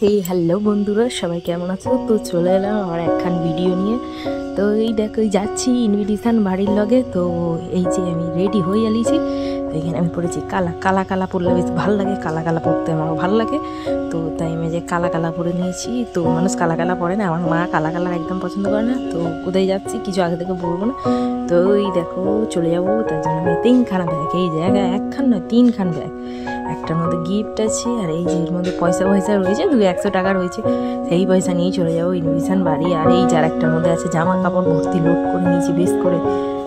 Hello বন্ধুরা, সবাই কেমন আছো? তো চলে এলাম আমার একখান ভিডিও নিয়ে। তো এই দেখো, যাচ্ছি ইনভিটেশন বাড়ির লগে। তো এই যে আমি রেডি হয়ে আলিছি। তো এখানে আমি পড়েছি কালা কালা কালা পরলে বেশ ভালো লাগে, কালা কালা পরতে আমারও ভালো লাগে। তো তাই আমি যে কালা কালা পরে নিয়েছি। তো মানুষ কালা কালা পরে না, আমার মা কালা কালার একদম পছন্দ করে না। তো কোথায় যাচ্ছি কিছু আগে থেকে বলবো না। তো এই দেখো চলে যাবো, তার জন্য আমি তিনখানা ব্যাগ, এই জায়গায় একখান নয় তিনখান ব্যাগ। একটার মধ্যে গিফট আছে, আর এই যে এর মধ্যে পয়সা রয়েছে, 200 টাকা রয়েছে। সেই পয়সা নিয়ে চলে যাবো ইনভিটেশন বাড়ি। আর এই যার একটার মধ্যে আছে জামা কাপড় ভর্তি লোড করে নিয়েছি বেশ করে।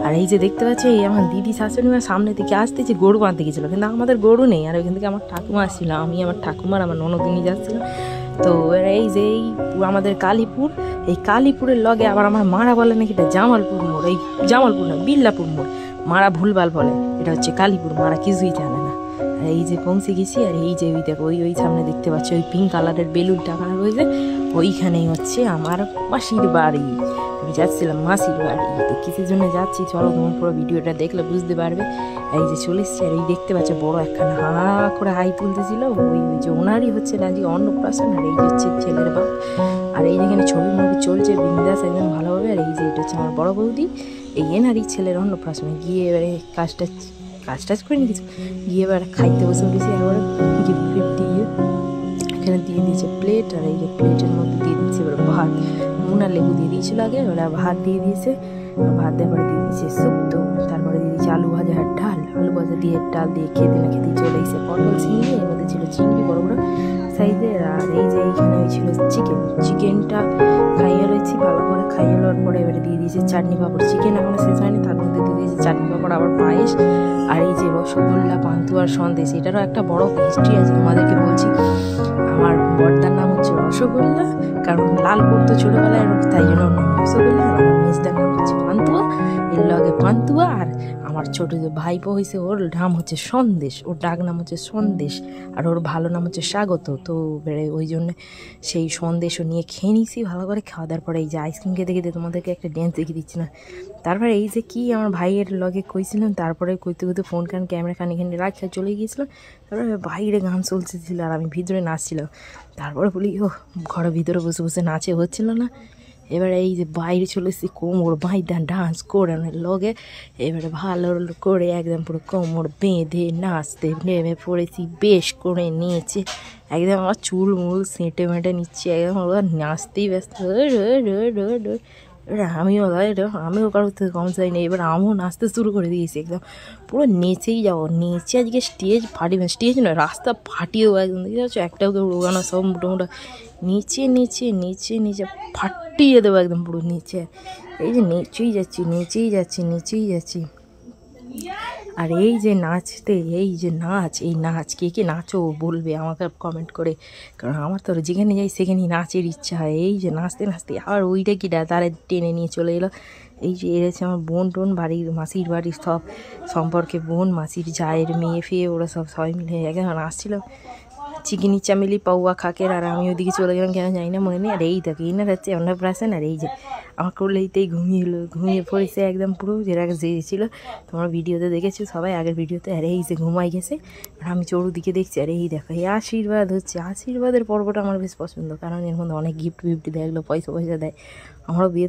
আর এই যে দেখতে পাচ্ছি, এই আমার দিদি শাশুড়ি মা সামনে থেকে আসতেছে, গরু বাঁধতে গেছিলো, কিন্তু আমাদের গরু নেই। আর ওইখান থেকে আমার ঠাকুমা আসছিল, আমি আমার ঠাকুমার আমার ননদিনী যাচ্ছিলাম। তো এই যে এই আমাদের কালীপুর, এই কালীপুরের লগে আবার আমার মারা বলে নাকি এটা জামালপুর মোড়। এই জামালপুর না, বিল্লাপুর মোড়। মারা ভুলভাল বলে, এটা হচ্ছে কালীপুর, মারা কিছুই জানে না। আর এই যে পৌঁছে গেছি। আর এই যে ওই দেখো, ওই সামনে দেখতে পাচ্ছি ওই পিঙ্ক কালারের বেলুন টাকানো রয়েছে, ওইখানেই হচ্ছে আমার মাসির বাড়ি। আমি যাচ্ছিলাম মাসির বাড়ি। তো কিসের জন্য যাচ্ছি চলো, তোমার পুরো ভিডিওটা দেখলে বুঝতে পারবে। এই যে চলে এসছি। আর এই দেখতে পাচ্ছ বড় একখানা হা করে হাই তুলতেছিল, ওই যে ওনারই হচ্ছে না যে অন্নপ্রাশন। আর এই যে হচ্ছে ছেলের বাপ। আর এই যেখানে ছবি মুভি চলছে বিন্দাস একদম ভালোভাবে। আর এই যে এটা হচ্ছে আমার বড় বৌদি, এই এনারই ছেলের অন্নপ্রাশনে গিয়ে এবারে কাজ টাজ করে কিছু গিয়ে এবার খাইতে বসে উঠেছি। একবারে গিফট ফিফট দিয়ে এখানে দিয়ে দিয়েছে প্লেট। আর এই যে প্লেটের মধ্যে দিয়ে দিয়েছে এবার ভাত, নুন আর লেবু দিয়ে দিয়েছিল আগে, ওরা ভাত দিয়ে দিয়েছে। ভাত দেওয়ার পরে দিয়ে দিয়েছে শুক্তো, তারপরে দিয়ে দিয়েছে আলু ভাজা আর ডাল। আলু ভাজা দিয়ে ডাল দিয়ে খেতে না খেতে চলে এসেছে পটল চিংড়ি, এর মধ্যে ছিল চিংড়ি বড় বড় সাইজের। আর এই যে এইখানে ছিল চিকেনটা খাইয়ে রয়েছি ভালো করে। খাইয়ে নেওয়ার পরে এবারে দিয়ে দিয়েছে চাটনি পাঁপড়। চিকেন এখনো শেষ হয়নি, তার মধ্যে দিয়ে দিয়েছে চাটনি পাঁপড়, আবার পায়েস। আর এই যে রসগোল্লা, পান্তুয়ার সন্দেশ, এটারও একটা বড় হিস্ট্রি আছে তোমাদেরকে বলছি। আমার বড়দার নাম হচ্ছে রসগোল্লা, কারণ লাল পড়তো ছোটোবেলায়, তাই জন্য রসগোল্লা। আর আমার মেজদার নাম হচ্ছে পান্তুয়া, এর লগে পান্তুয়া। আর আমার ছোটো যে ভাইপো হয়েছে, ওর নাম হচ্ছে সন্দেশ, ওর ডাক নাম হচ্ছে সন্দেশ। আর ওর ভালো নাম হচ্ছে স্বাগত। তো ওই জন্য সেই সন্দেশও নিয়ে খেয়ে নিয়েছি ভালো করে। খাওয়া দাওয়ার পরে এই যে আইসক্রিম খেতে খেতে তোমাদেরকে একটা ড্যান্স দেখিয়ে দিচ্ছি না। তারপরে এই যে কি আমার ভাইয়ের লগে কইছিলাম, তারপরে কইতে কইতে ফোন ক্যামেরা এখানে রাখা চলে গিয়েছিলাম। তারপরে বাইরে গান চলতেছিল আর আমি ভিতরে নাচছিলাম। তারপরে বলি ও, ঘরের ভিতরে বসে বসে নাচে হচ্ছিল না। এবারে এই যে বাইরে চলে এসেছি, কোমর বাইদা ডান্স করে লগে এবারে ভালো করে একদম পুরো কোমর বেঁধে নাচতে নেমে পড়েছি, বেশ করে নিয়েছে একদম। আমার চুল মুল সেঁটে মেটে নিচ্ছে একদম, নাচতেই ব্যস্ত। এবার আমিও কারোর থেকে কম চাই না, এবার আমিও নাচতে শুরু করে দিয়েছি একদম পুরো নেচেই যাবো। নেচে আজকে স্টেজ ফাটিয়ে, স্টেজ নয় রাস্তা ফাটিয়ে দেবো একদম। দেখতে পাচ্ছ একটাও কেউ রোগানো, সব মোটামুটি নিচে নিচে নিচে নিচে ফাটিয়ে দেবো একদম পুরো নিচে। এই যে নেচেই যাচ্ছি। আর এই যে নাচতে, এই যে নাচ, এই নাচ কে কে নাচো বলবে আমাকে কমেন্ট করে, কারণ আমার তো যেখানে যাই সেখানেই নাচের ইচ্ছা হয়। এই যে নাচতে নাচতে আর ওইটা কি তারা টেনে নিয়ে চলে এলো। এই যে এসেছে আমার বোন টোন বাড়ির, মাসির বাড়ির সব সম্পর্কে বোন, মাসির জায়ের মেয়ে ফিয়ে, ওরা সবাই মিলে একদম নাচছিল। চিকেনি চামেলি পাউয়া খাকের। আর আমি ওইদিকে চলে গেলাম কেন জানি না, মনে নেই। আর এই দেখো এনার হচ্ছে অন্নপ্রাশন। আর এই যে আমার করলেইতেই ঘুমিয়ে পড়েছে একদম পুরো, যেটা ছিল তোমার ভিডিওতে দেখেছো সবাই আগের ভিডিওতে। আর এই যে ঘুমাই গেছে, আর আমি চৌদিকে দেখছি। আর এই দেখো এই আশীর্বাদ হচ্ছে, আশীর্বাদের পর্বটা আমার বেশ পছন্দ, কারণ এর মধ্যে অনেক গিফট দেয়, এগুলো পয়সা দেয়। আমারও বিয়েতে